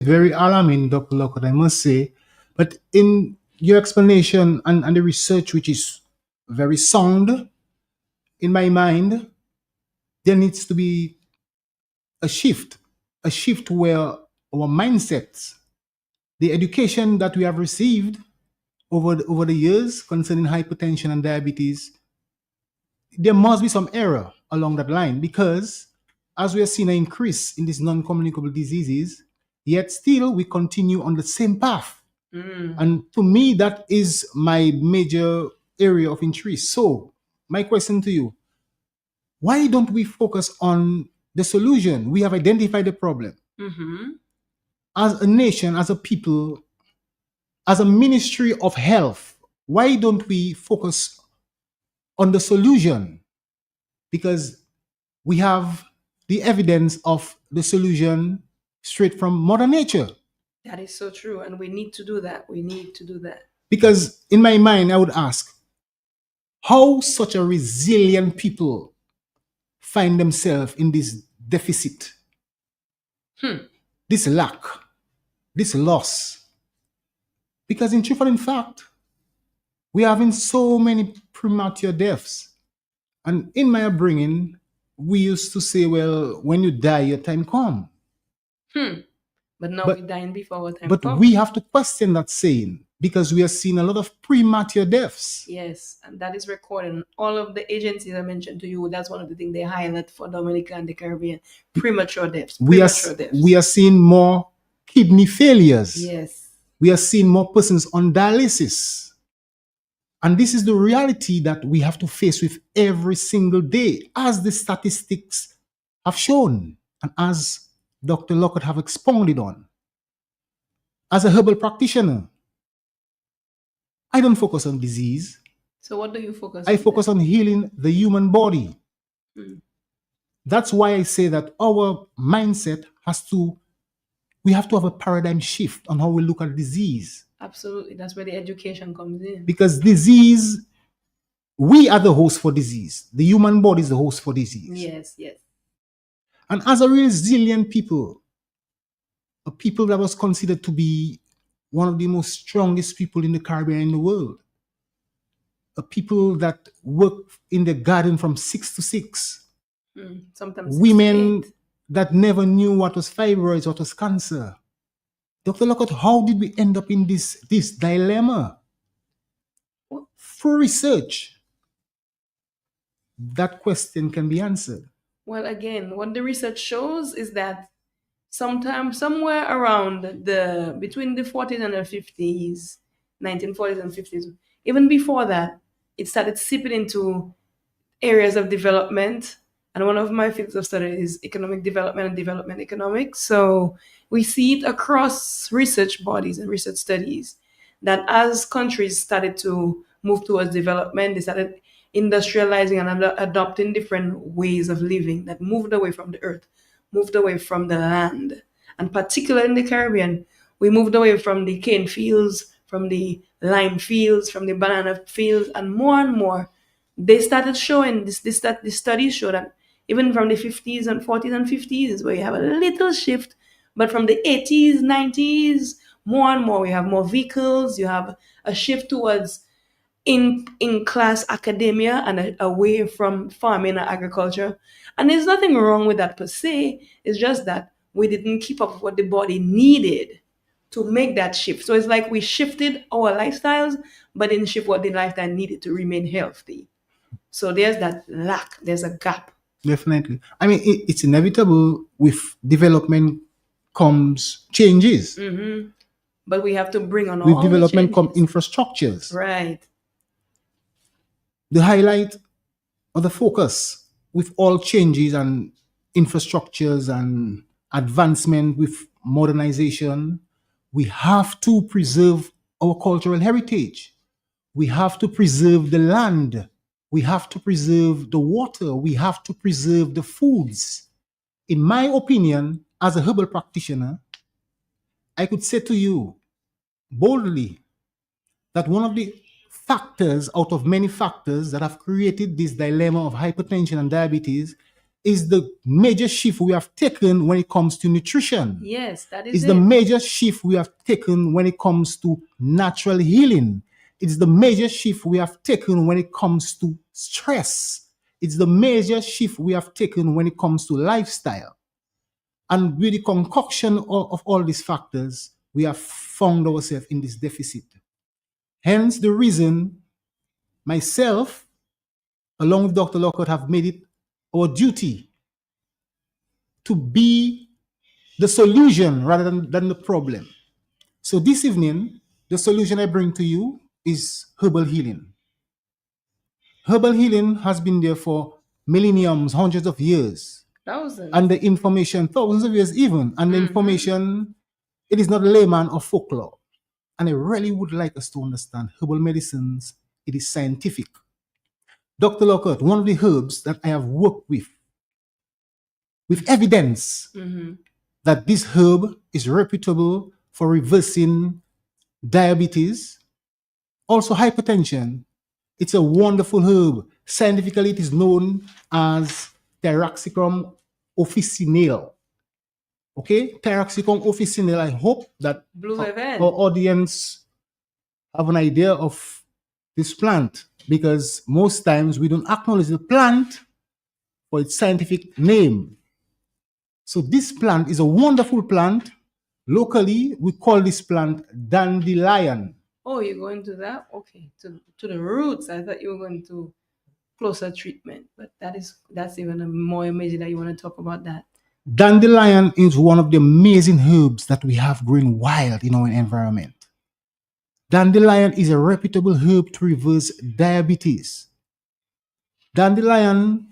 Very alarming, Dr. Lockhart, I must say. But in your explanation and the research, which is very sound, in my mind, there needs to be a shift where our mindsets, the education that we have received over the years concerning hypertension and diabetes, there must be some error along that line because as we are seeing an increase in these non-communicable diseases, yet still we continue on the same path. And to me, that is my major area of interest. So, my question to you, why don't we focus on the solution? We have identified the problem. As a nation, as a people, as a ministry of health, why don't we focus on the solution? Because we have the evidence of the solution straight from Mother Nature. That is so true. And we need to do that. We need to do that. Because in my mind, I would ask, how such a resilient people find themselves in this deficit, this lack, this loss? Because in truth and in fact, we are having so many premature deaths. And in my upbringing, we used to say, well, when you die, your time come. But now But- we're dying before our time But comes. we have to question that saying because we are seeing a lot of premature deaths. Yes, and that is recorded. All of the agencies I mentioned to you, that's one of the things they highlight for Dominica and the Caribbean. Premature deaths. We are, Premature deaths. we are seeing more kidney failures. Yes. We are seeing more persons on dialysis. And this is the reality that we have to face with every single day, as the statistics have shown, and as Dr. Lockhart have expounded on. As a herbal practitioner, I don't focus on disease. So what do you focus I on? focus on healing the human body. That's why I say that our mindset we have to have a paradigm shift on how we look at disease. Absolutely. That's where the education comes in. Because disease, we are the host for disease. The human body is the host for disease. Yes, yes. And as a resilient people, a people that was considered to be one of the most strongest people in the Caribbean in the world, a people that work in the garden from 6 to 6, Sometimes 6 to women 8. that never knew what was fibroids, what was cancer. Dr. Lockhart, how did we end up in this dilemma? Through research, that question can be answered. Well, again, what the research shows is that sometime somewhere around between the 40s and the 50s, 1940s and 50s, even before that, it started seeping into areas of development. And one of my fields of study is economic development and development economics. So we see it across research bodies and research studies that as countries started to move towards development, they started industrializing and adopting different ways of living that moved away from the earth, moved away from the land. And particularly in the Caribbean, we moved away from the cane fields, from the lime fields, from the banana fields, and more they started showing the studies show that even from the 50s and 40s and 50s is where you have a little shift, but from the 80s, 90s, more and more we have more vehicles, you have a shift towards in class academia and away from farming and agriculture. And there's nothing wrong with that per se. It's just that we didn't keep up with what the body needed to make that shift. So it's like we shifted our lifestyles, but didn't shift what the lifestyle needed to remain healthy. So there's that lack, there's a gap. Definitely. I mean, it's inevitable. With development comes changes. But we have to bring on With all development the come changes. infrastructures. Right. The highlight or the focus with all changes and infrastructures and advancement with modernization, we have to preserve our cultural heritage. We have to preserve the land. We have to preserve the water. We have to preserve the foods. In my opinion, as a herbal practitioner, I could say to you boldly that one of the factors out of many factors that have created this dilemma of hypertension and diabetes is the major shift we have taken when it comes to nutrition. Yes, that is It's it. the major shift we have taken when it comes to natural healing. It's the major shift we have taken when it comes to stress. It's the major shift we have taken when it comes to lifestyle. And with the concoction of all these factors, we have found ourselves in this deficit. Hence the reason myself, along with Dr. Lockhart, have made it our duty to be the solution rather than the problem. So this evening, the solution I bring to you is herbal healing. Herbal healing has been there for millenniums, hundreds of years. Thousands. And the information, thousands of years even, and the information, it is not layman or folklore. And I really would like us to understand herbal medicines, it is scientific. Dr. Lockhart, one of the herbs that I have worked with evidence that this herb is reputable for reversing diabetes, also hypertension. It's a wonderful herb. Scientifically, it is known as Taraxacum officinale. Okay, Taraxacum officinale. I hope that Blue Heaven. our audience have an idea of this plant, because most times we don't acknowledge the plant for its scientific name. So this plant is a wonderful plant. Locally, we call this plant dandelion. Oh, you're going to that? Okay, to the roots. I thought you were going to closer treatment, but that's even more amazing that you want to talk about that. Dandelion is one of the amazing herbs that we have growing wild in our environment. Dandelion is a reputable herb to reverse diabetes. Dandelion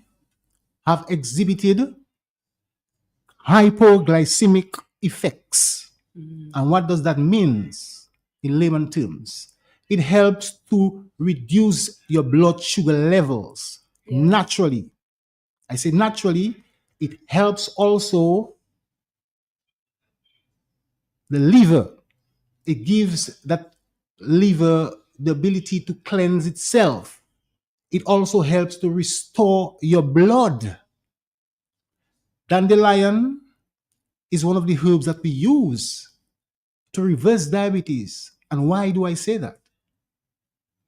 have exhibited hypoglycemic effects. And what does that mean in layman terms? It helps to reduce your blood sugar levels naturally. I say naturally. It helps also the liver. It gives that liver the ability to cleanse itself. It also helps to restore your blood. Dandelion is one of the herbs that we use to reverse diabetes. And why do I say that?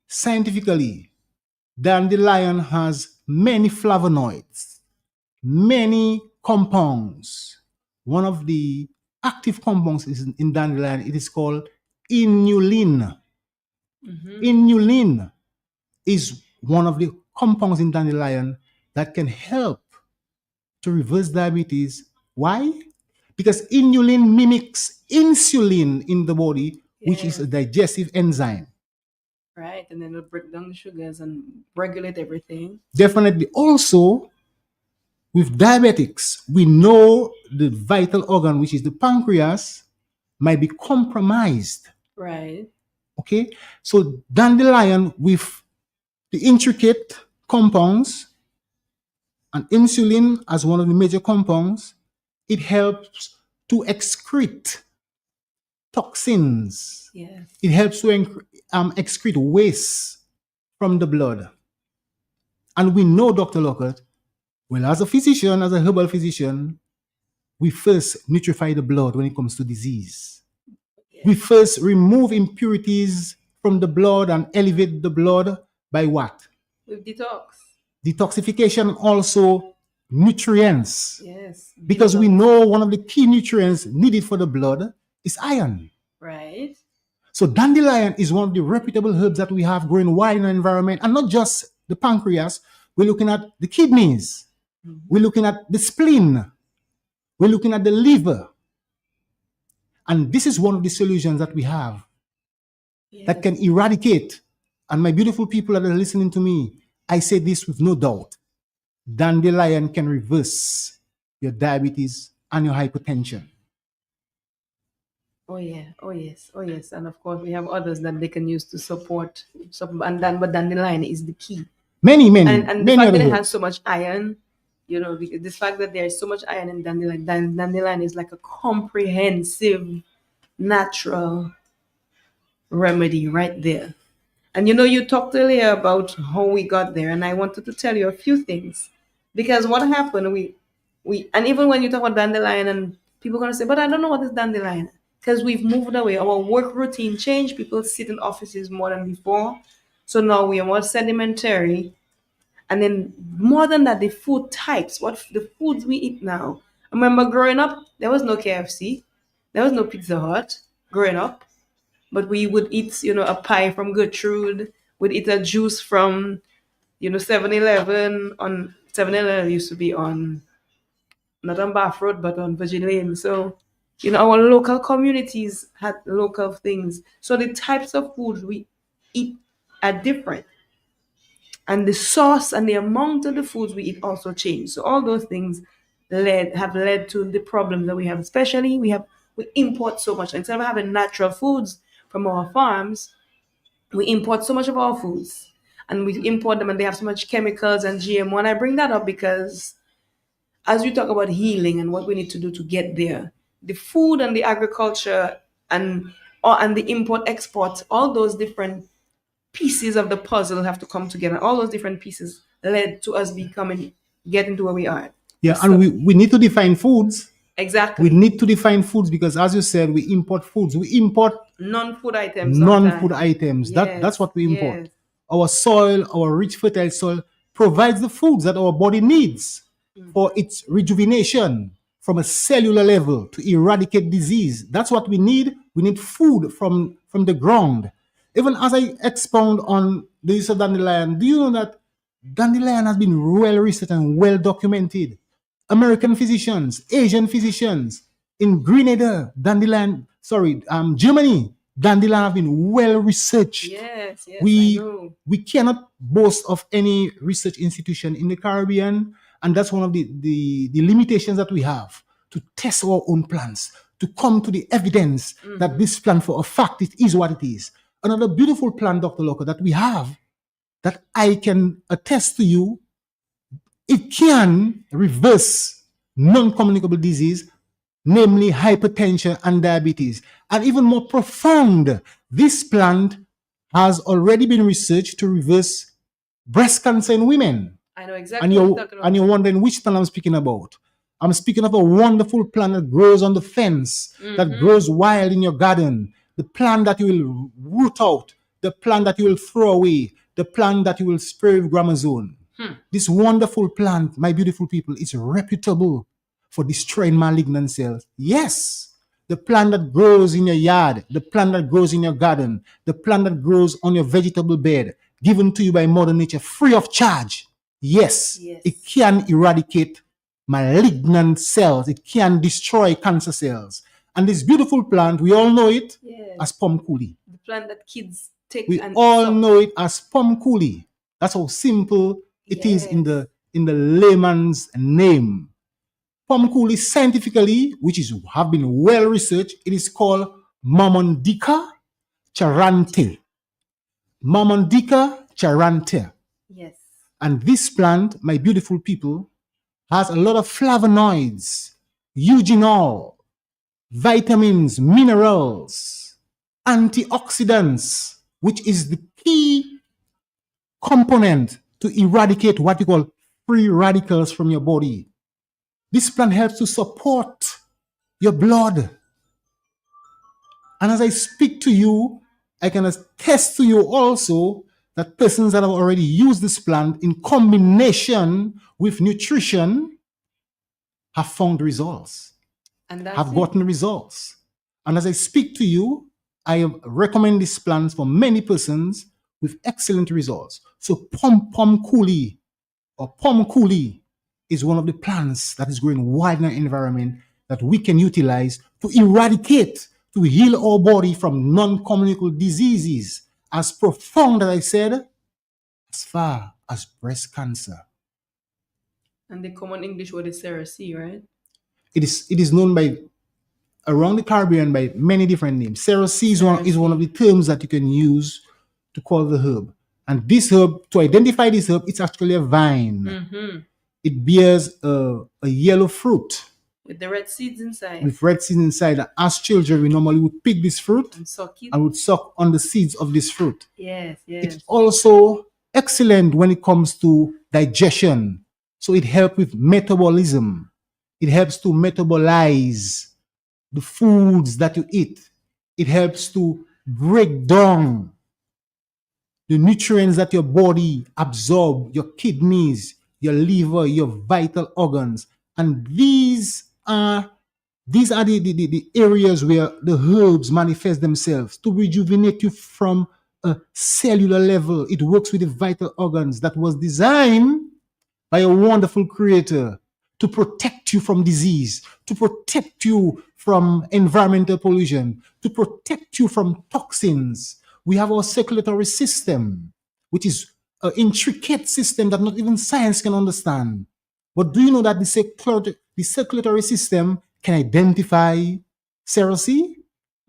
Scientifically, dandelion has many flavonoids, many compounds. One of the active compounds is in dandelion. It is called inulin. Inulin is one of the compounds in dandelion that can help to reverse diabetes. Why? Because inulin mimics insulin in the body, which is a digestive enzyme. Right, and then it'll break down the sugars and regulate everything. Definitely. Also, with diabetics, we know the vital organ, which is the pancreas, might be compromised. Right. Okay? So dandelion, with the intricate compounds and insulin as one of the major compounds, it helps to excrete toxins. Yes. It helps to excrete waste from the blood. And we know, Dr. Lockhart, well, as a physician, as a herbal physician, we first nutrify the blood when it comes to disease. Yes. We first remove impurities from the blood and elevate the blood by what? With detox. Detoxification, also nutrients. Yes. Because we know one of the key nutrients needed for the blood is iron. Right. So dandelion is one of the reputable herbs that we have growing wild in our environment, and not just the pancreas. We're looking at the kidneys. We're looking at the spleen. We're looking at the liver. And this is one of the solutions that we have that can eradicate. And my beautiful people that are listening to me, I say this with no doubt. Dandelion can reverse your diabetes and your hypertension. Oh yeah, oh yes, oh yes, and of course we have others that they can use to support. But dandelion is the key. Many and the fact that it herbs. has so much iron, because this fact that there is so much iron in dandelion, dandelion is like a comprehensive natural remedy right there. And you talked earlier about how we got there, and I wanted to tell you a few things Because what happened, and even when you talk about dandelion, and people gonna say, but I don't know what is dandelion. Because we've moved away. Our work routine changed. People sit in offices more than before. So now we are more sedimentary. And then more than that, the food types, the foods we eat now. I remember growing up, there was no KFC, there was no Pizza Hut growing up, but we would eat, a pie from Gertrude, we'd eat a juice from, 7-Eleven. On 7-Eleven used to be on, not on Bath Road, but on Virgin Lane. So, our local communities had local things. So the types of food we eat are different, and the source and the amount of the foods we eat also change. So all those things have led to the problems that we have. Especially we import so much. Instead of having natural foods from our farms, we import so much of our foods. And we import them and they have so much chemicals and GMO. And I bring that up because as we talk about healing and what we need to do to get there, the food and the agriculture and the import export, all those different pieces of the puzzle have to come together. All those different pieces led to us getting to where we are. Yeah, and we need to define foods. Exactly. We need to define foods because, as you said, we import foods. We import non-food items. non-food items. Yes, That's what we import. yes. Our soil, our rich fertile soil, provides the foods that our body needs for its rejuvenation from a cellular level to eradicate disease. That's what we need. We need food from the ground. Even as I expound on the use of dandelion, do you know that dandelion has been well researched and well documented? American physicians, Asian physicians, in Grenada, Germany, dandelion have been well researched. Yes, I We know. we cannot boast of any research institution in the Caribbean, and that's one of the limitations that we have to test our own plants, to come to the evidence that this plant, for a fact, it is what it is. Another beautiful plant, Dr. Loco, that we have that I can attest to you, it can reverse non-communicable disease, namely hypertension and diabetes. And even more profound, this plant has already been researched to reverse breast cancer in women. I know exactly And what you're you're, talking about. and you're wondering which plant I'm speaking about. I'm speaking of a wonderful plant that grows on the fence, that grows wild in your garden, the plant that you will root out, the plant that you will throw away, the plant that you will spray with gramazone. This wonderful plant, my beautiful people, is reputable for destroying malignant cells. Yes, the plant that grows in your yard, the plant that grows in your garden, the plant that grows on your vegetable bed, given to you by Mother Nature free of charge. Yes, Yes. it can eradicate malignant cells. It can destroy cancer cells. And this beautiful plant, we all know it Yes. as pom kuli. The plant that kids take We and all suck. know it as pom kuli. That's how simple it is in Yes. the layman's name. Pom kuli scientifically, which have been well researched, it is called Mamondica charante. Mamondica charante. Yes. And this plant, my beautiful people, has a lot of flavonoids, eugenol, vitamins, minerals, antioxidants, which is the key component to eradicate what you call free radicals from your body. This plant helps to support your blood. And as I speak to you, I can attest to you also that persons that have already used this plant in combination with nutrition have found results, And that's have it. gotten results. And as I speak to you, I recommend this plant for many persons with excellent results. So pom kuli or pom kuli is one of the plants that is growing wide in our environment that we can utilize to eradicate, to heal our body from non-communicable diseases as profound as I said, as far as breast cancer. And the common English word is Cerasee, right? It is known by around the Caribbean by many different names. Cerasee is one of the terms that you can use to call the herb. And this herb, to identify this herb, it's actually a vine. It bears a yellow fruit With the red seeds inside. with red seeds inside. And as children, we normally would pick this fruit And suck it. and would suck on the seeds of this fruit. Yes, It's yes. also excellent when it comes to digestion. So it helps with metabolism. It helps to metabolize the foods that you eat. It helps to break down the nutrients that your body absorb, your kidneys, your liver, your vital organs. And these are the areas where the herbs manifest themselves to rejuvenate you from a cellular level. It works with the vital organs that was designed by a wonderful creator to protect you from disease, to protect you from environmental pollution, to protect you from toxins. We have our circulatory system, which is an intricate system that not even science can understand. But do you know that the circulatory system can identify serosy,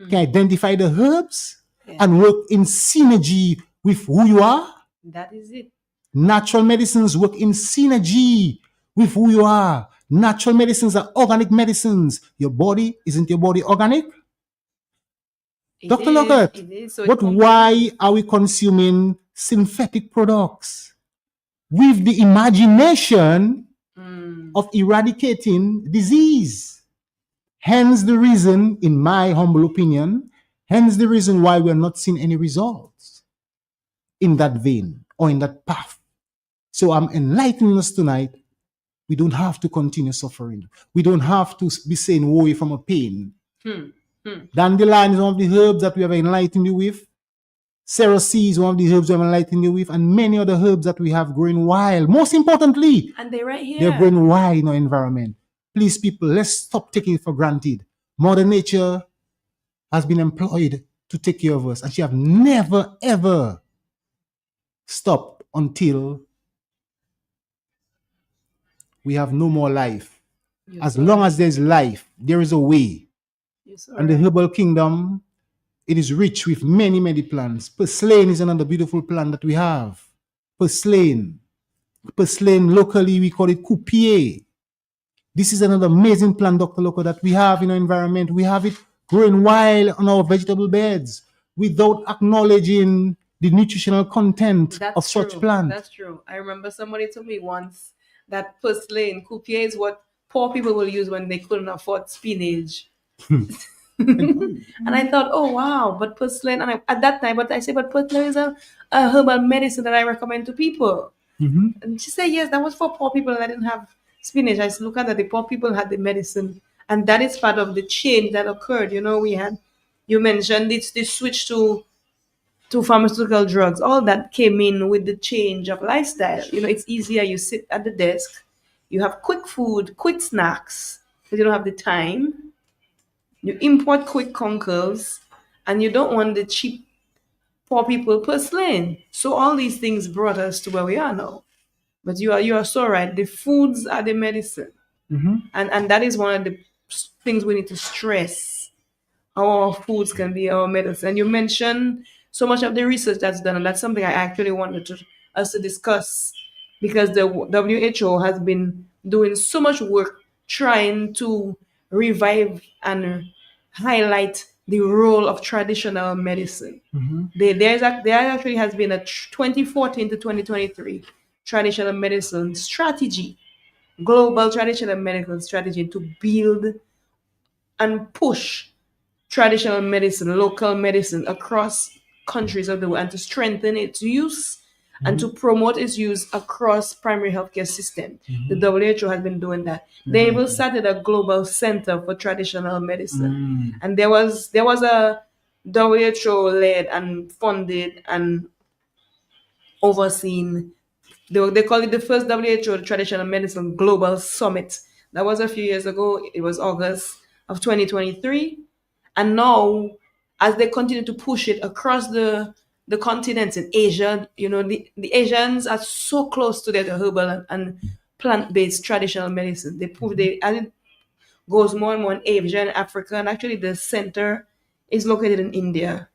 can identify the herbs, Yeah. and work in synergy with who you are? That is it. Natural medicines work in synergy with who you are. Natural medicines are organic medicines. Your body, isn't your body organic? It Dr. is, Lockhart, it is. So it but complements- why are we consuming synthetic products with the imagination of eradicating disease? Hence the reason, in my humble opinion, hence the reason why we're not seeing any results in that vein or in that path. So I'm enlightening us tonight. We don't have to continue suffering. We don't have to be saying woe from a pain. Dandelion is one of the herbs that we have enlightened you with. Cerasee is one of the herbs we have enlightened you with, and many other herbs that we have growing wild. Most importantly, And they're right here. they're growing wild in our environment. Please, people, let's stop taking it for granted. Mother Nature has been employed to take care of us, and she have never, ever stopped until we have no more life. You're As so long right. as there's life, there is a way. You're so And the right. herbal kingdom, it is rich with many, many plants. Purslane is another beautiful plant that we have. Purslane. Purslane, locally, we call it coupier. This is another amazing plant, Dr. Loco, that we have in our environment. We have it growing wild on our vegetable beds without acknowledging the nutritional content That's of such true. plant. That's true. I remember somebody told me once that purslane, coupier, is what poor people will use when they couldn't afford spinach. And I thought, oh wow, but purslane, and at that time, but I said, but purslane is a herbal medicine that I recommend to people. And she said, yes, that was for poor people that didn't have spinach. I said, look at that, the poor people had the medicine. And that is part of the change that occurred. You know, you mentioned this switch to pharmaceutical drugs. All that came in with the change of lifestyle. You know, it's easier. You sit at the desk, you have quick food, quick snacks, because you don't have the time. You import quick conkles, and you don't want the cheap poor people purslane. So all these things brought us to where we are now. But you are so right. The foods are the medicine, and that is one of the things we need to stress. How our foods can be our medicine. You mentioned so much of the research that's done, and that's something I actually wanted us to discuss because the WHO has been doing so much work trying to revive and highlight the role of traditional medicine. There actually has been a 2014 to 2023 traditional medicine strategy, global traditional medical strategy to build and push traditional medicine, local medicine across countries of the world and to strengthen its use and to promote its use across primary healthcare system. The WHO has been doing that. They even started a global center for traditional medicine. And there was a WHO led and funded and overseen, they call it the first WHO Traditional Medicine Global Summit. That was a few years ago. It was August of 2023. And now, as they continue to push it across the continents in Asia, you know, the Asians are so close to their herbal and plant-based traditional medicine. And it goes more and more in Asia and Africa, and actually the center is located in India.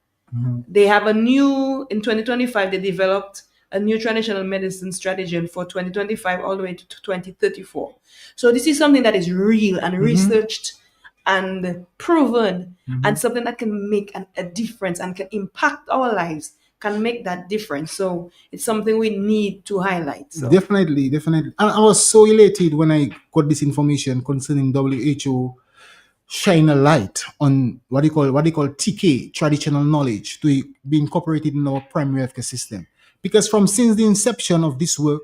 They have in 2025, they developed a new traditional medicine strategy for 2025 all the way to 2034. So this is something that is real and researched and proven and something that can make a difference and can impact our lives can make that difference. So it's something we need to highlight. So Definitely, definitely. And I was so elated when I got this information concerning WHO shine a light on what they call TK, traditional knowledge, to be incorporated in our primary healthcare system. Because from since the inception of this work,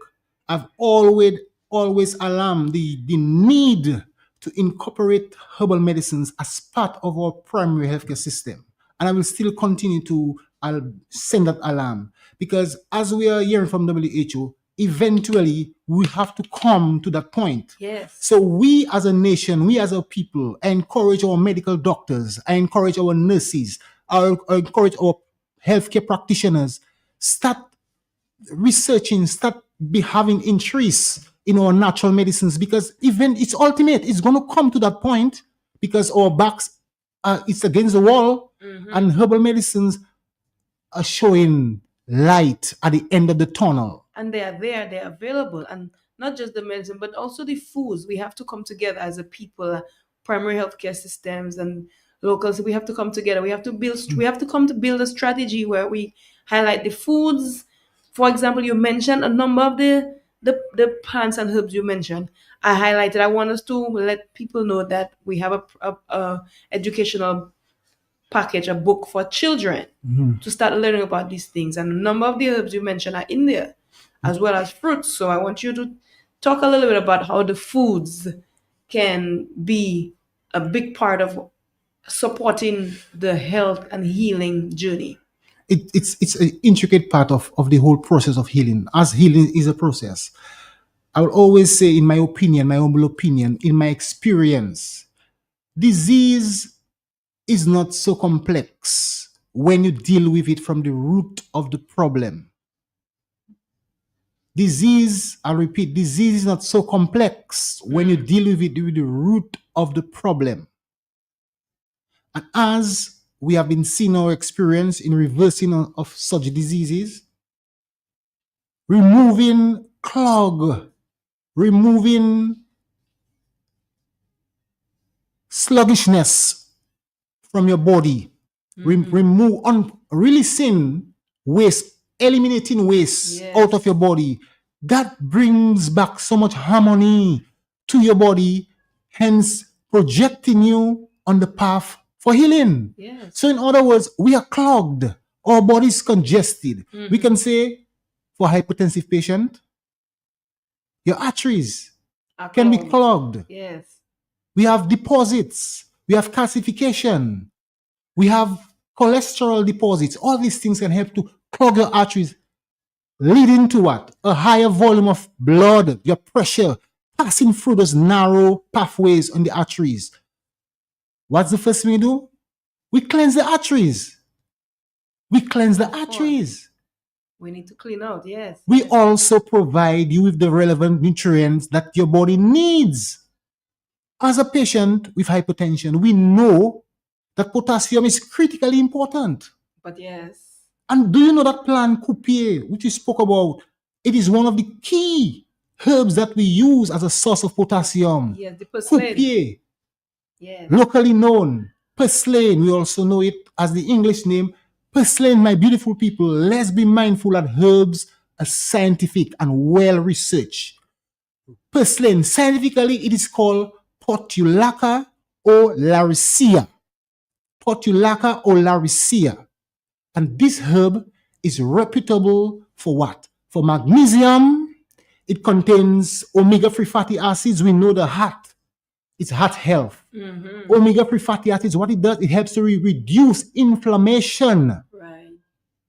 I've always alarmed the need to incorporate herbal medicines as part of our primary healthcare system. And I will still continue to I'll send that alarm, because as we are hearing from WHO, eventually we have to come to that point. yes, So we as a nation, we as a people, I encourage our medical doctors, I encourage our nurses, I encourage our healthcare practitioners, start researching, start be having interest in our natural medicines, because even it's ultimate, it's going to come to that point, because our backs it's against the wall, and herbal medicines are showing light at the end of the tunnel. and they are there, they're available, and not just the medicine, but also the foods. We have to come together as a people, primary healthcare systems and locals. We have to come together. We have to build. We have to come to build a strategy where we highlight the foods. For example, you mentioned a number of the plants and herbs you mentioned. I highlighted. I want us to let people know that we have a educational package, a book for children to start learning about these things. And a number of the herbs you mentioned are in there, as well as fruits. So I want you to talk a little bit about how the foods can be a big part of supporting the health and healing journey. It's an intricate part of the whole process of healing, as healing is a process. I will always say, in my opinion, my humble opinion, in my experience, disease is not so complex when you deal with it from the root of the problem. Disease, I repeat, disease is not so complex when you deal with it with the root of the problem. And as we have been seeing our experience in reversing of such diseases, removing clog, removing sluggishness from your body, releasing waste, eliminating waste Yes. out of your body. That brings back so much harmony to your body, hence projecting you on the path for healing. Yes. So in other words, we are clogged. Our body is congested. We can say, for hypertensive patient, your arteries can be clogged. Yes. We have deposits. We have calcification. We have cholesterol deposits. All these things can help to clog your arteries, leading to what? A higher volume of blood, your pressure passing through those narrow pathways on the arteries. What's the first thing we do? We cleanse the arteries. We cleanse the arteries. We need to clean out. Yes. We also provide you with the relevant nutrients that your body needs. As a patient with hypertension, we know that potassium is critically important. But yes. And do you know that plant Coupier, which we spoke about, it is one of the key herbs that we use as a source of potassium. Yes, the purslane. Coupier, Yes. locally known. Purslane, we also know it as the English name. Purslane, my beautiful people, let's be mindful that herbs are scientific and well researched. Purslane, scientifically, it is called Portulaca or Laricia. Portulaca or Laricia. And this herb is reputable for what? For magnesium. It contains omega-3 fatty acids. We know the heart. It's heart health. Omega-3 fatty acids, what it does, it helps to reduce inflammation, Right.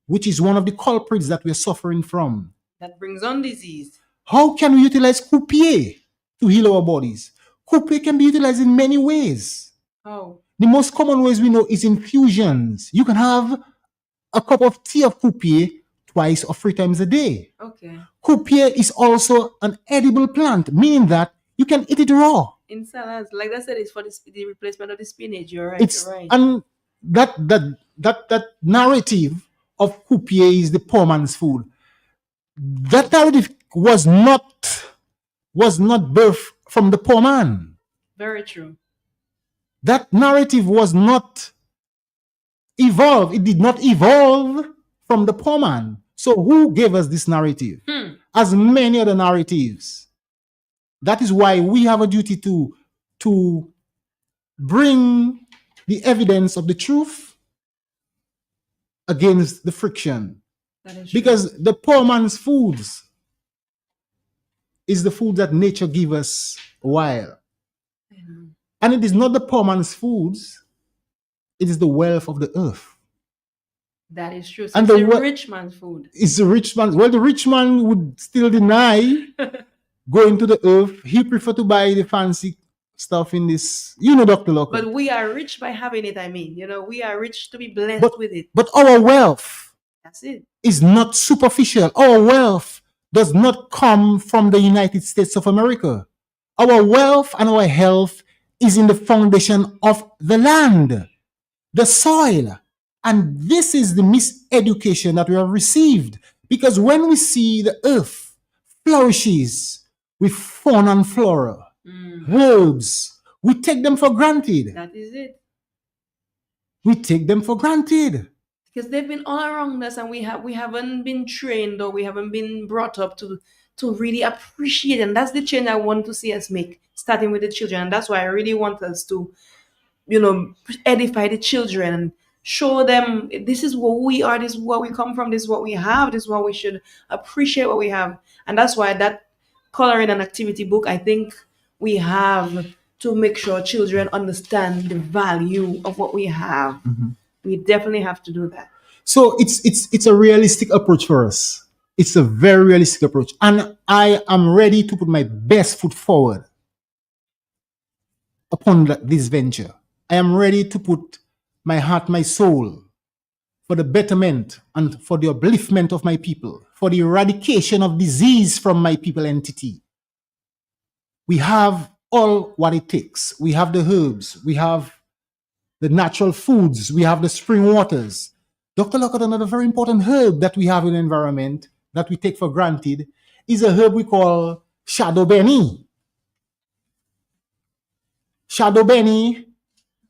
which is one of the culprits that we're suffering from. That brings on disease. How can we utilize Coupier to heal our bodies? Coupier can be utilized in many ways. How? The most common ways we know is infusions. You can have a cup of tea of Coupier twice or 3 times a day. Okay. Coupier is also an edible plant, meaning that you can eat it raw. In salads, like I said, it's for the replacement of the spinach. You're right. It's You're right. and that narrative of Coupier is the poor man's food. That narrative was not birthed from the poor man. Very true. That narrative was not evolved. It did not evolve from the poor man. So who gave us this narrative? As many other narratives. That is why we have a duty to bring the evidence of the truth against the friction. That is true. Because the poor man's foods is the food that nature gives us while. And it is not the poor man's foods, it is the wealth of the earth. That is true. So And it's the the wo- rich man's food. It's the rich man. Well, the rich man would still deny going to the earth. He prefer to buy the fancy stuff in this, Dr. Locke. But we are rich by having it, I mean. We are rich to be blessed But- with it. But our wealth That's it. is not superficial. Our wealth does not come from the United States of America. Our wealth and our health is in the foundation of the land, the soil. And this is the miseducation that we have received. Because when we see the earth flourishes with fauna and flora, herbs, we take them for granted. That is it. We take them for granted. Because they've been all around us, and we haven't been trained, or we haven't been brought up to really appreciate. And that's the change I want to see us make, starting with the children. And that's why I really want us to, edify the children and show them this is what we are, this is where we come from, this is what we have, this is what we should appreciate what we have. And that's why that coloring and activity book, I think we have to make sure children understand the value of what we have. We definitely have to do that. So it's a realistic approach for us. It's a very realistic approach. And I am ready to put my best foot forward upon this venture. I am ready to put my heart, my soul for the betterment and for the upliftment of my people, for the eradication of disease from my people entity. We have all what it takes. We have the herbs, we have the natural foods, we have the spring waters. Dr. Lockhart, another very important herb that we have in the environment that we take for granted is a herb we call shadow benny. Shadow benny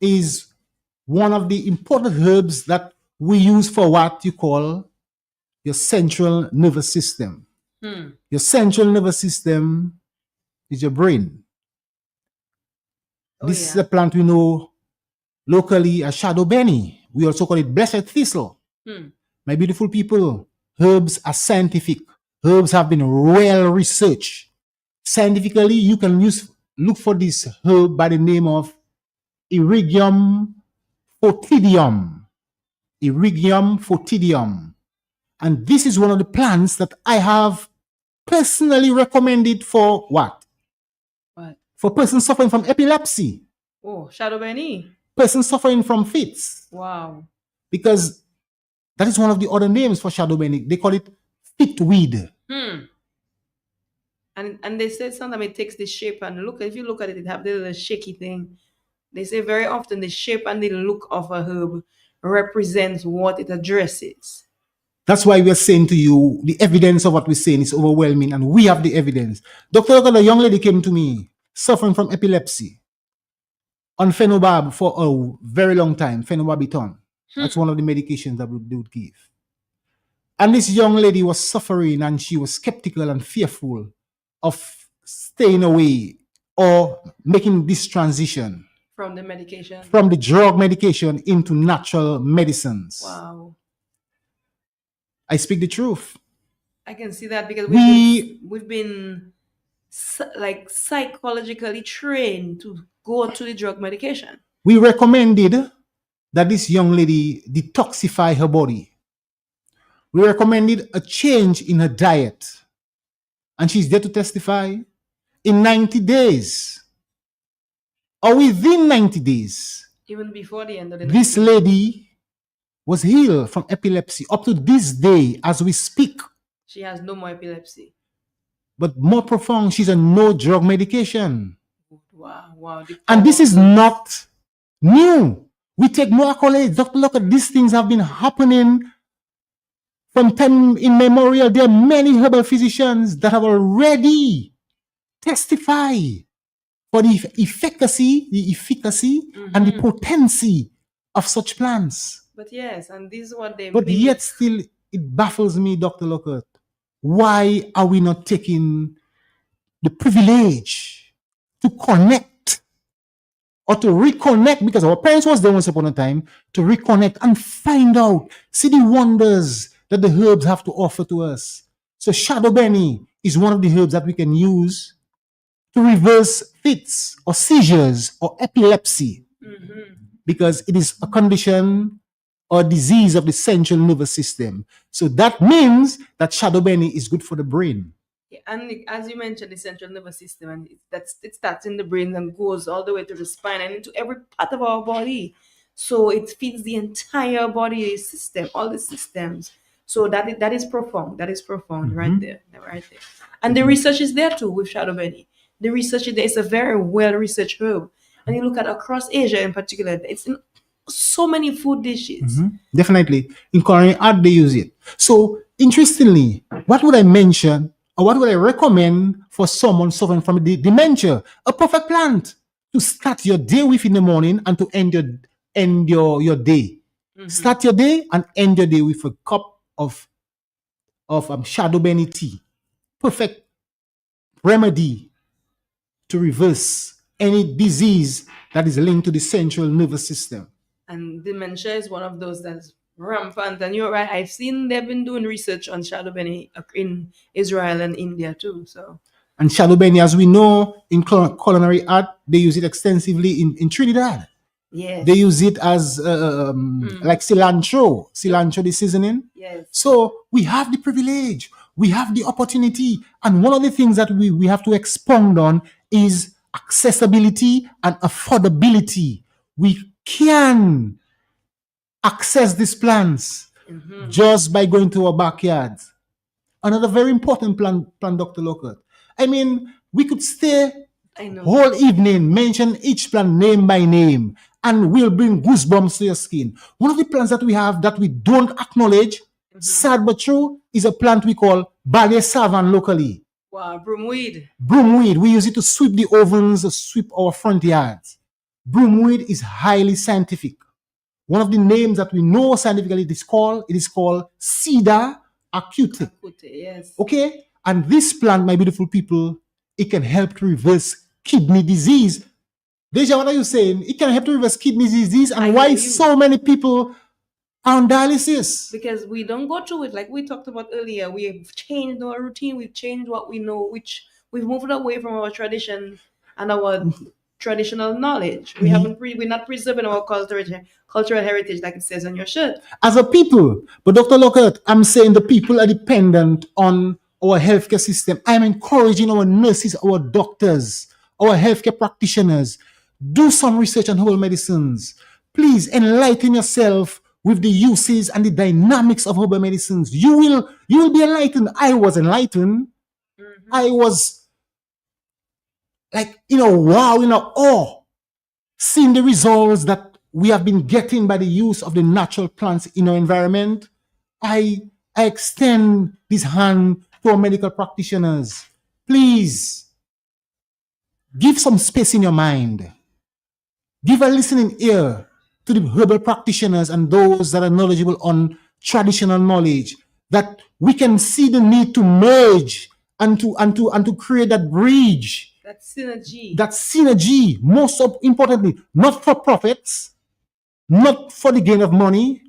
is one of the important herbs that we use for what you call your central nervous system. Your central nervous system is your brain. Oh, This yeah. is a plant we know locally as shadow benny. We also call it blessed thistle. My beautiful people, herbs are scientific. Herbs have been well researched. Scientifically, you can look for this herb by the name of Ericium fotidium. Ericium fotidium. And this is one of the plants that I have personally recommended for what? What? For persons suffering from epilepsy, Oh, shadow benny. persons suffering from fits, Wow. because that is one of the other names for shadow benny. They call it fitweed. And they say sometimes it takes the shape, and if you look at it, it have the little shaky thing. They say very often the shape and the look of a herb represents what it addresses. That's why we are saying to you, the evidence of what we're saying is overwhelming, and we have the evidence. Dr. Lockhart, a young lady came to me suffering from epilepsy on Phenobarb for a very long time, phenobarbital. That's one of the medications that they would give. And this young lady was suffering, and she was skeptical and fearful of staying away or making this transition From the medication. from the drug medication into natural medicines. Wow. I speak the truth. I can see that because We- we've been like psychologically trained to go to the drug medication. We recommended that this young lady detoxify her body. We recommended a change in her diet. And she's there to testify in 90 days or within 90 days. Even before the end of the This lady was healed from epilepsy up to this day as we speak. she has no more epilepsy. But more profound, she's on no drug medication. Wow. And this is not new. We take more accolades. Dr. Lockhart, these things have been happening from time immemorial. There are many herbal physicians that have already testified for the efficacy, and the potency of such plants. But yes, and this is what they But make. yet still, it baffles me, Dr. Lockhart. Why are we not taking the privilege to connect or to reconnect? Because our parents was there once upon a time to reconnect and find out, see the wonders that the herbs have to offer to us. So shadow benny is one of the herbs that we can use to reverse fits or seizures or epilepsy, because it is a condition or disease of the central nervous system. So that means that shadow benny is good for the brain. Yeah, and as you mentioned, the central nervous system, and it starts in the brain and goes all the way to the spine and into every part of our body. So it feeds the entire body system, all the systems. So that is profound. That is profound, right there, right there. And the research is there too with shadow belly. The research is there. It's a very well researched herb. And you look at across Asia in particular, it's in so many food dishes. Definitely. In Korean art, they use it. So, interestingly, what would I mention or what would I recommend for someone suffering from dementia? A perfect plant to start your day with in the morning and to end your day. Start your day and end your day with a cup of shadow benny tea. Perfect remedy to reverse any disease that is linked to the central nervous system. And dementia is one of those that's rampant. And you're right, I've seen they've been doing research on shadow benny in Israel and India too. So And shadow benny, as we know, in culinary art, they use it extensively in Trinidad. yes, They use it as like cilantro, the seasoning. yes, So we have the privilege, we have the opportunity. And one of the things that we have to expound on is accessibility and affordability. We can access these plants just by going to our backyards. Another very important plant, Dr. Lockhart. I mean, we could stay I know. whole evening, mention each plant name by name, and we'll bring goosebumps to your skin. One of the plants that we have that we don't acknowledge, sad but true, is a plant we call Ballet Savant locally. Wow, broomweed. Broomweed, we use it to sweep the ovens, sweep our front yards. Broomweed is highly scientific. One of the names that we know scientifically it is called Cedar acute. Yes. Okay? And this plant, my beautiful people, it can help to reverse kidney disease. Deja, what are you saying? It can help to reverse kidney disease, and why so many people are on dialysis? Because we don't go through it like we talked about earlier. We've changed our routine, we've changed what we know, which we've moved away from our tradition and our traditional knowledge. We're not preserving our cultural heritage like it says on your shirt. As a people, but Dr. Lockhart, I'm saying the people are dependent on our healthcare system. I'm encouraging our nurses, our doctors, our healthcare practitioners, do some research on herbal medicines. Please enlighten yourself with the uses and the dynamics of herbal medicines. You will be enlightened. I was enlightened. I was like, wow, awe, seeing the results that we have been getting by the use of the natural plants in our environment. I extend this hand to our medical practitioners. Please, give some space in your mind. Give a listening ear to the herbal practitioners and those that are knowledgeable on traditional knowledge, that we can see the need to merge and to create that bridge. That synergy. That synergy, most importantly, not for profits, not for the gain of money,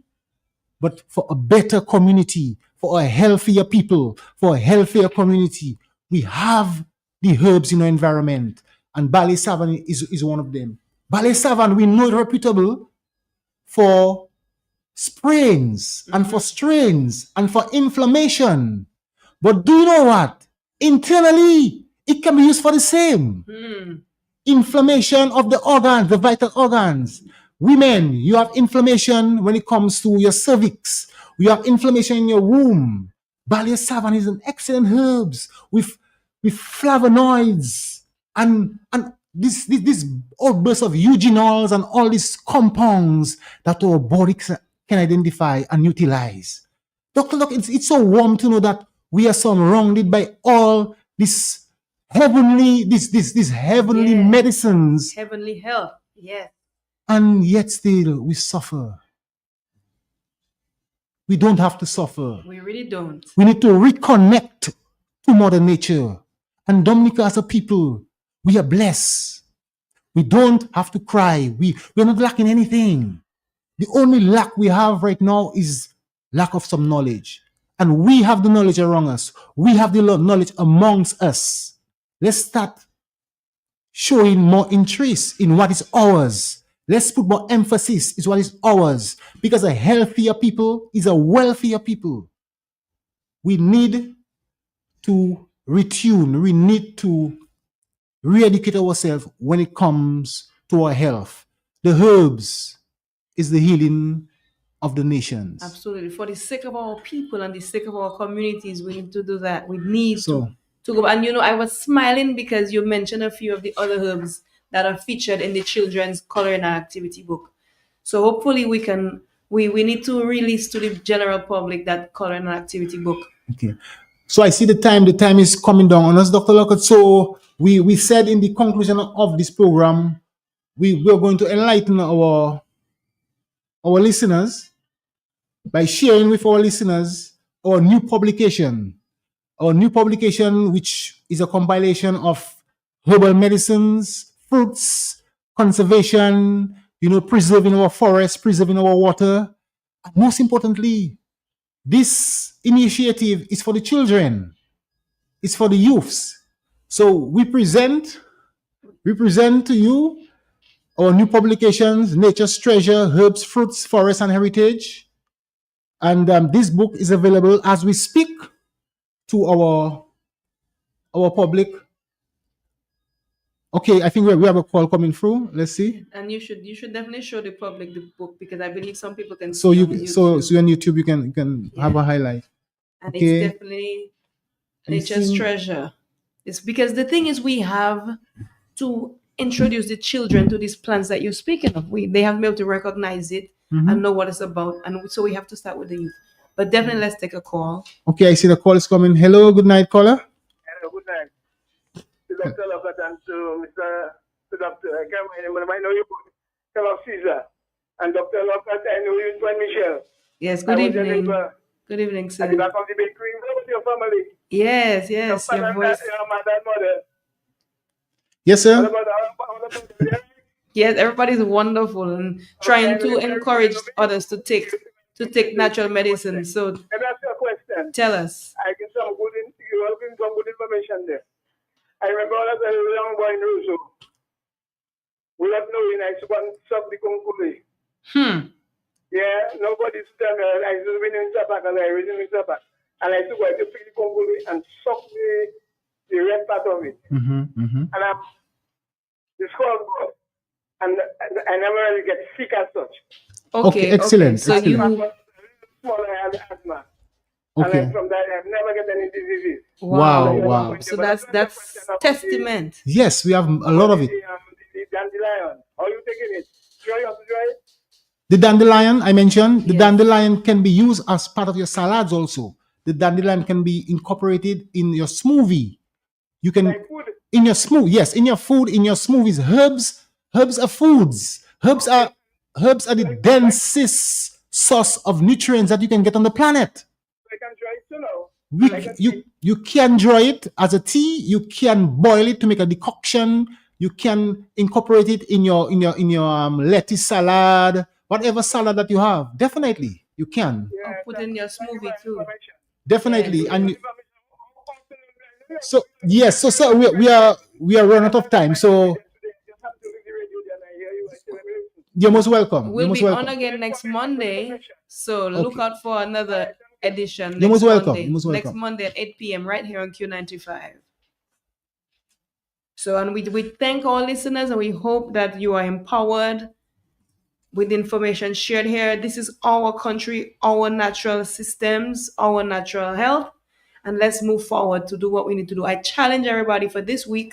but for a better community, for a healthier people, for a healthier community. We have the herbs in our environment, and Ballet Savant is one of them. Ballet Savant, we know it reputable for sprains and for strains and for inflammation. But do you know what? Internally, it can be used for the same. Inflammation of the organs, the vital organs. Women, you have inflammation when it comes to your cervix. You have inflammation in your womb. Ballet Savant is an excellent herbs with flavonoids and this outburst of eugenols and all these compounds that our body can identify and utilize. Dr. Locke, it's so warm to know that we are surrounded by all these heavenly medicines, heavenly health. Yes. and yet still we suffer. We don't have to suffer. We really don't. We need to reconnect to Mother Nature. And Dominica, as a people, we are blessed. We don't have to cry. We're not lacking anything. The only lack we have right now is lack of some knowledge. And we have the knowledge around us. We have the knowledge amongst us. Let's start showing more interest in what is ours. Let's put more emphasis in what is ours. Because a healthier people is a wealthier people. We need to retune. We need to re-educate ourselves when it comes to our health. The herbs is the healing of the nations. Absolutely. For the sake of our people and the sake of our communities, we need to do that. We need So, to go. And I was smiling because you mentioned a few of the other herbs that are featured in the children's coloring and activity book. So hopefully we need to release to the general public that coloring and activity book. okay. So I see the time is coming down on us, Dr. Lockhart. So we said in the conclusion of this program, we're going to enlighten our listeners by sharing with our listeners our new publication, which is a compilation of herbal medicines, fruits, conservation, preserving our forests, preserving our water. And most importantly, this initiative is for the children. It's for the youths. So we present to you our new publications, Nature's Treasure, Herbs, Fruits, Forests, and Heritage. And this book is available as we speak to our public. Okay, I think we have a call coming through. Let's see. And you should definitely show the public the book, because I believe some people can So see you on YouTube. so on YouTube you can have a highlight. And Okay. it's definitely I'm Nature's seeing- Treasure. It's because the thing is, we have to introduce the children to these plants that you're speaking of. They have to be able to recognize it and know what it's about. And so we have to start with the youth. But definitely let's take a call. Okay, I see the call is coming. Hello, good night, caller. Hello, good night. To Dr. Lockhart and to Dr. I can't remember, I know you, Fellow Caesar. And Dr. Lockhart, I know you, Juan Michel. Yes, I good was just evening. at Good evening, the sir. back of the bakery. How about your family? Yes, Your yes, father your and voice. your mother and mother. Yes, What sir. about the Yes, everybody's wonderful and trying to encourage others to take natural medicine. So Let me ask you a question. tell us. I get some you are looking some good information there. I remember as a young boy in Roseau. Without knowing, I used to go and suck the concrete. Yeah, nobody's telling me. I used to be in Zapak, and I was in Zapak. And I used to go to pick the concrete and suck the red part of it. And I'm the skull broke. And I never really get sick as such. Okay, excellent, So excellent. I you, was small, I had asthma. Okay. And from that, I've never get any diseases. Wow. So that's testament. Yes, we have a lot of it. The dandelion. How are you taking it? Try it, try it. The dandelion I mentioned, the Yes. dandelion can be used as part of your salads also. The dandelion can be incorporated in your smoothie. You can Like food. in your in your food, in your smoothies. Herbs are foods. Herbs are the densest source of nutrients that you can get on the planet. I can try it too now. You can dry it as a tea. You can boil it to make a decoction. You can incorporate it in your lettuce salad, whatever salad that you have. Definitely, you can. Yeah, Or put in your smoothie too. Definitely, Yes. and so yes, so we are running out of time. So you're most welcome. We'll You're most be welcome. on again next Monday. So look Okay. out for another edition. You're most next welcome. Monday. You're most Next welcome. Monday at 8 p.m. right here on Q95. So, and we thank our listeners, and we hope that you are empowered with the information shared here. This is our country, our natural systems, our natural health, and let's move forward to do what we need to do. I challenge everybody for this week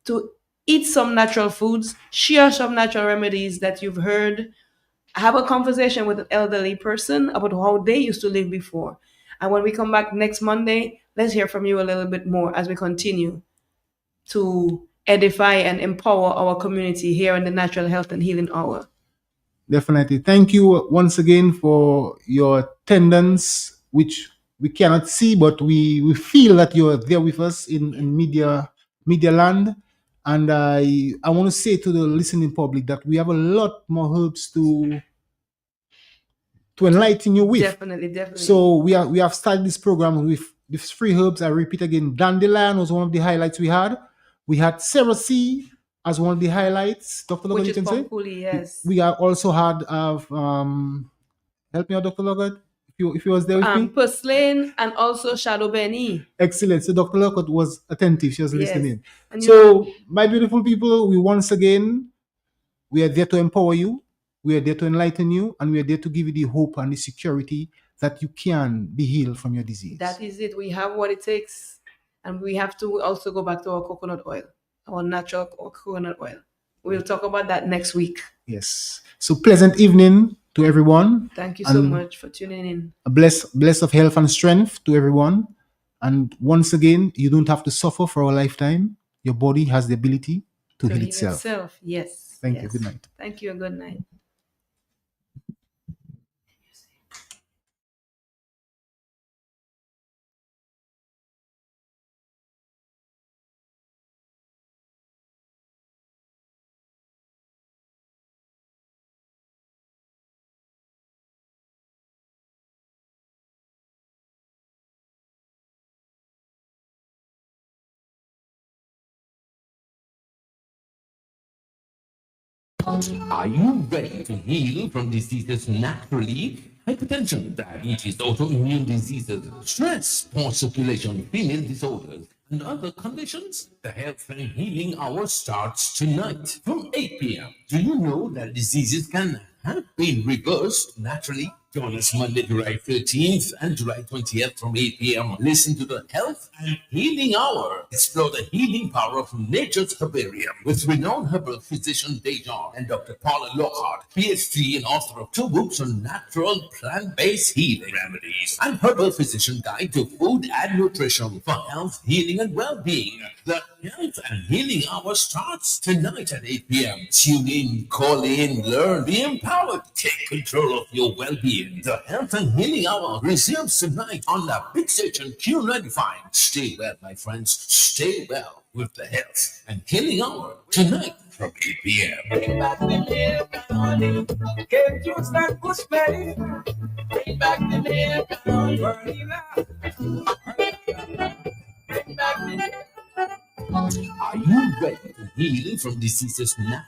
to eat some natural foods, share some natural remedies that you've heard, have a conversation with an elderly person about how they used to live before. And when we come back next Monday, let's hear from you a little bit more as we continue to edify and empower our community here in the Natural Health and Healing Hour. Definitely. Thank you once again for your attendance, which we cannot see, but we feel that you're there with us in media land. And I want to say to the listening public that we have a lot more herbs to enlighten you with. Definitely. So we have started this program with these free herbs. I repeat again, dandelion was one of the highlights we had. We had Cerasee as one of the highlights. Dr. Logan, Which you is can say? Populi, yes. We also had help me out, Dr. Logan, if you was there with me. Purslane and also Shadow Benny. Excellent. So Dr. Lockhart was attentive. She was Yes. listening. And So, my beautiful people, we are there to empower you. We are there to enlighten you. And we are there to give you the hope and the security that you can be healed from your disease. That is it. We have what it takes. And we have to also go back to our coconut oil, our natural coconut oil. We'll talk about that next week. Yes. So, pleasant evening to everyone. Thank you so much for tuning in. A bless of health and strength to everyone. And once again, you don't have to suffer for a lifetime. Your body has the ability to heal itself. Yes. Thank you. Good night. Thank you and good night. Are you ready to heal from diseases naturally? Hypertension, diabetes, autoimmune diseases, stress, poor circulation, female disorders, and other conditions? The Health and Healing Hour starts tonight from 8 p.m. Do you know that diseases can have been reversed naturally? Join us Monday, July 13th and July 20th from 8 p.m. Listen to the Health and Healing Hour. Explore the healing power of nature's herbarium with renowned herbal physician Dejan and Dr. Paula Lockhart, PhD and author of 2 books on natural plant-based healing remedies and herbal physician guide to food and nutrition for health, healing, and well-being. The Health and Healing Hour starts tonight at 8 p.m. Tune in, call in, learn, be empowered, take control of your well-being. The Health and Healing Hour resumes tonight on the big station Q95. Stay well, my friends. Stay well with the Health and Healing Hour tonight from 8 p.m. Bring back the milk and honey. Get juice and gooseberry. Bring back the milk and honey. Bring back the milk. Are you ready to heal from diseases now?